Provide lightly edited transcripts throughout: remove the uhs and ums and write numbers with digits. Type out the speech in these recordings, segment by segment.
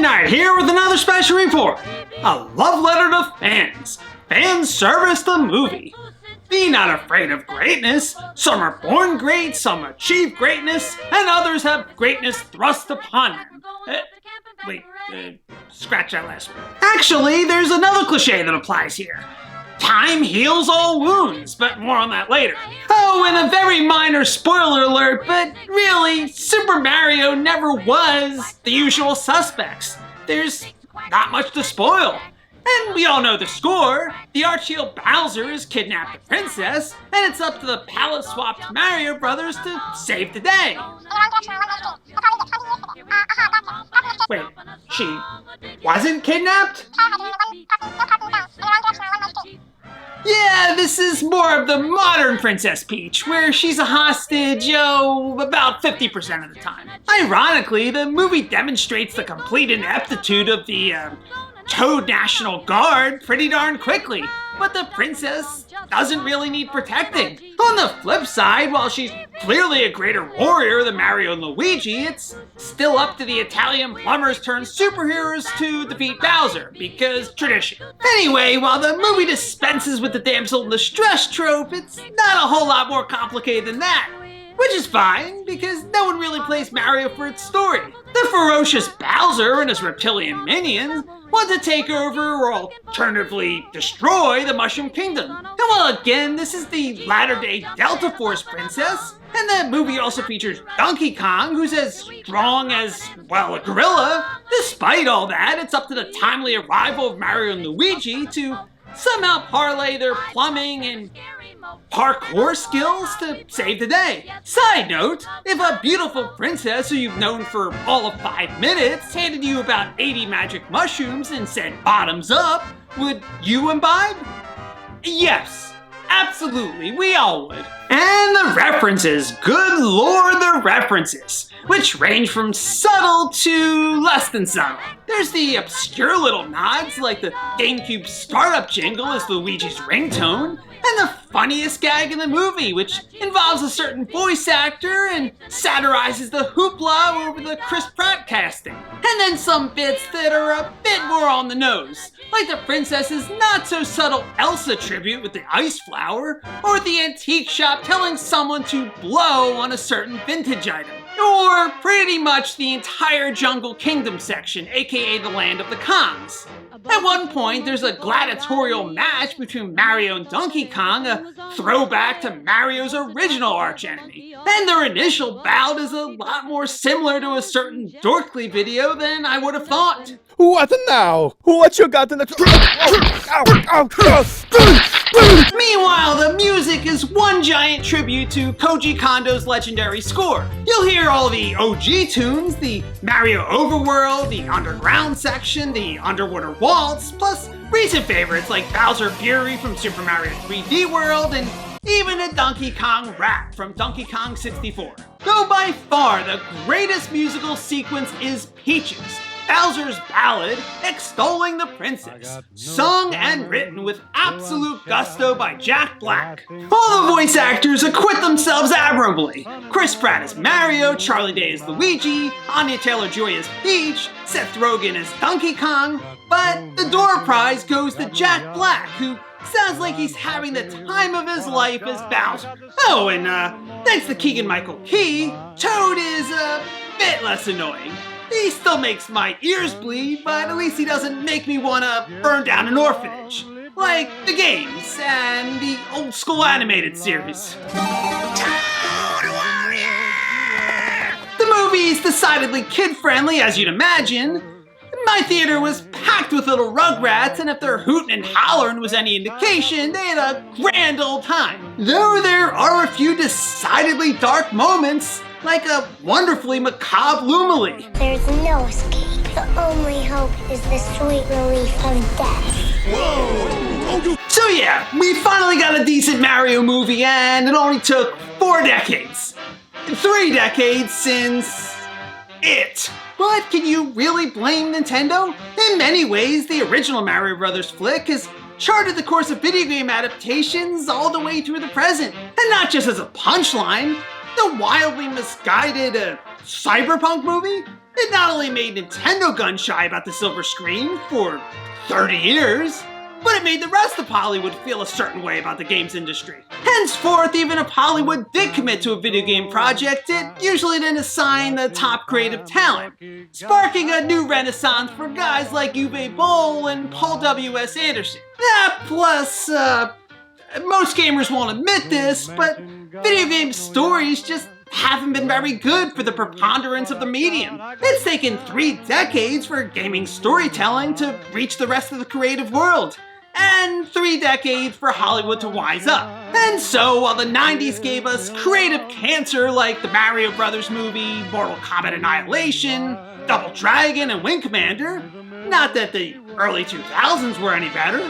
Knight here with another special report. A love letter to fans. Fan service the movie. Be not afraid of greatness. Some are born great, some achieve greatness, and others have greatness thrust upon them. Scratch that last one. Actually, there's another cliche that applies here. Time heals all wounds, but more on that later. Oh, and a very minor spoiler alert, but really, Super Mario never was the usual suspects. There's not much to spoil. And we all know the score. The arch-heel Bowser has kidnapped the princess, and it's up to the palette-swapped Mario brothers to save the day. Wait, she wasn't kidnapped? Yeah, this is more of the modern Princess Peach, where she's a hostage, about 50% of the time. Ironically, the movie demonstrates the complete ineptitude of the, Toad National Guard pretty darn quickly, but the princess doesn't really need protecting. On the flip side, while she's clearly a greater warrior than Mario and Luigi, it's still up to the Italian plumbers turned superheroes to defeat Bowser, because tradition. Anyway, while the movie dispenses with the damsel in distress trope, it's not a whole lot more complicated than that. Which is fine, because no one really plays Mario for its story. The ferocious Bowser and his reptilian minions want to take over or alternatively destroy the Mushroom Kingdom. And while again, this is the latter-day Delta Force princess, and the movie also features Donkey Kong, who's as strong as, well, a gorilla. Despite all that, it's up to the timely arrival of Mario and Luigi to somehow parlay their plumbing and parkour skills to save the day. Side note, if a beautiful princess who you've known for all of 5 minutes handed you about 80 magic mushrooms and said bottoms up, would you imbibe? Yes, absolutely, we all would. And the references, good lord, the references, which range from subtle to less than subtle. There's the obscure little nods like the GameCube startup jingle is Luigi's ringtone, and the funniest gag in the movie, which involves a certain voice actor and satirizes the hoopla over the Chris Pratt casting. And then some bits that are a bit more on the nose, like the princess's not-so-subtle Elsa tribute with the ice flower, or the antique shop telling someone to blow on a certain vintage item. Or pretty much the entire Jungle Kingdom section, aka the land of the Kongs. At one point, there's a gladiatorial match between Mario and Donkey Kong, a throwback to Mario's original archenemy. And their initial bout is a lot more similar to a certain Dorkly video than I would have thought. What now? What you got in the... Meanwhile, the music is one giant tribute to Koji Kondo's legendary score. You'll hear all the OG tunes, the Mario Overworld, the Underground section, the Underwater Waltz, plus recent favorites like Bowser Fury from Super Mario 3D World, and even a Donkey Kong rap from Donkey Kong 64. Though by far the greatest musical sequence is Peaches, Bowser's ballad extolling the princess, sung and written with absolute gusto by Jack Black. All the voice actors acquit themselves admirably. Chris Pratt as Mario, Charlie Day as Luigi, Anya Taylor-Joy as Peach, Seth Rogen as Donkey Kong, but the door prize goes to Jack Black, who sounds like he's having the time of his life as Bowser. Oh, and thanks to Keegan-Michael Key, Toad is a bit less annoying. He still makes my ears bleed, but at least he doesn't make me want to burn down an orphanage. Like the games and the old school animated series. The movie's decidedly kid-friendly, as you'd imagine. My theater was packed with little Rugrats, and if their hootin' and hollerin' was any indication, they had a grand old time. Though there are a few decidedly dark moments, like a wonderfully macabre Lumily. There's no escape. The only hope is the sweet relief of death. Whoa! So yeah, we finally got a decent Mario movie, and it only took 4 decades. 3 decades since... it. But can you really blame Nintendo? In many ways, the original Mario Bros. Flick has charted the course of video game adaptations all the way through the present. And not just as a punchline, the wildly misguided cyberpunk movie It not only made Nintendo gun shy about the silver screen for 30 years, but it made the rest of Hollywood feel a certain way about the games industry. Henceforth, even if Hollywood did commit to a video game project, it usually didn't assign the top creative talent, sparking a new renaissance for guys like Uwe Boll and Paul W.S. Anderson. Plus, most gamers won't admit this, but video game stories just haven't been very good for the preponderance of the medium. It's taken 3 decades for gaming storytelling to reach the rest of the creative world, and 3 decades for Hollywood to wise up. And so, while the 90s gave us creative cancer like the Mario Brothers movie, Mortal Kombat Annihilation, Double Dragon, and Wing Commander, not that the early 2000s were any better,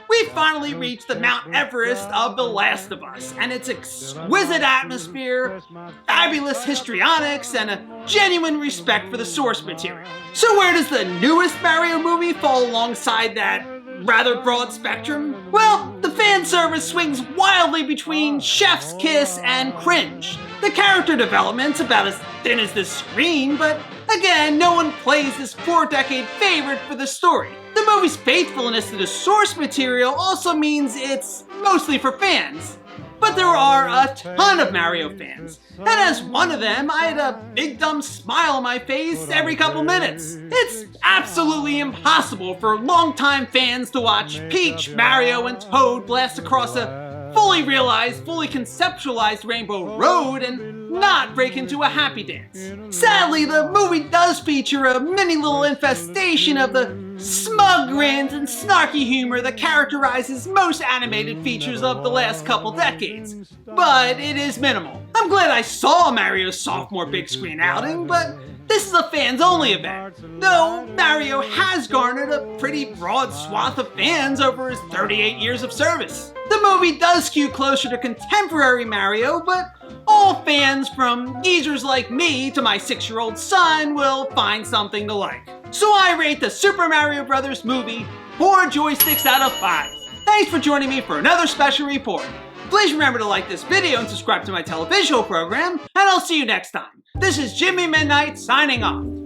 we finally reached the Mount Everest of The Last of Us, and its exquisite atmosphere, fabulous histrionics, and a genuine respect for the source material. So where does the newest Mario movie fall alongside that rather broad spectrum? Well, the fan service swings wildly between chef's kiss and cringe. The character development's about as thin as the screen, but again, no one plays this 4-decade favorite for the story. The movie's faithfulness to the source material also means it's mostly for fans. But there are a ton of Mario fans, and as one of them, I had a big dumb smile on my face every couple minutes. It's absolutely impossible for longtime fans to watch Peach, Mario, and Toad blast across a fully realized, fully conceptualized Rainbow Road and not break into a happy dance. Sadly, the movie does feature a mini little infestation of the smug grins and snarky humor that characterizes most animated features of the last couple decades, but it is minimal. I'm glad I saw Mario's sophomore big screen outing, but this is a fans-only event, though Mario has garnered a pretty broad swath of fans over his 38 years of service. The movie does skew closer to contemporary Mario, but all fans from geezers like me to my 6-year-old son will find something to like. So I rate the Super Mario Bros. Movie 4 joysticks out of 5. Thanks for joining me for another special report. Please remember to like this video and subscribe to my televisual program, and I'll see you next time. This is Jimmy Midnight signing off.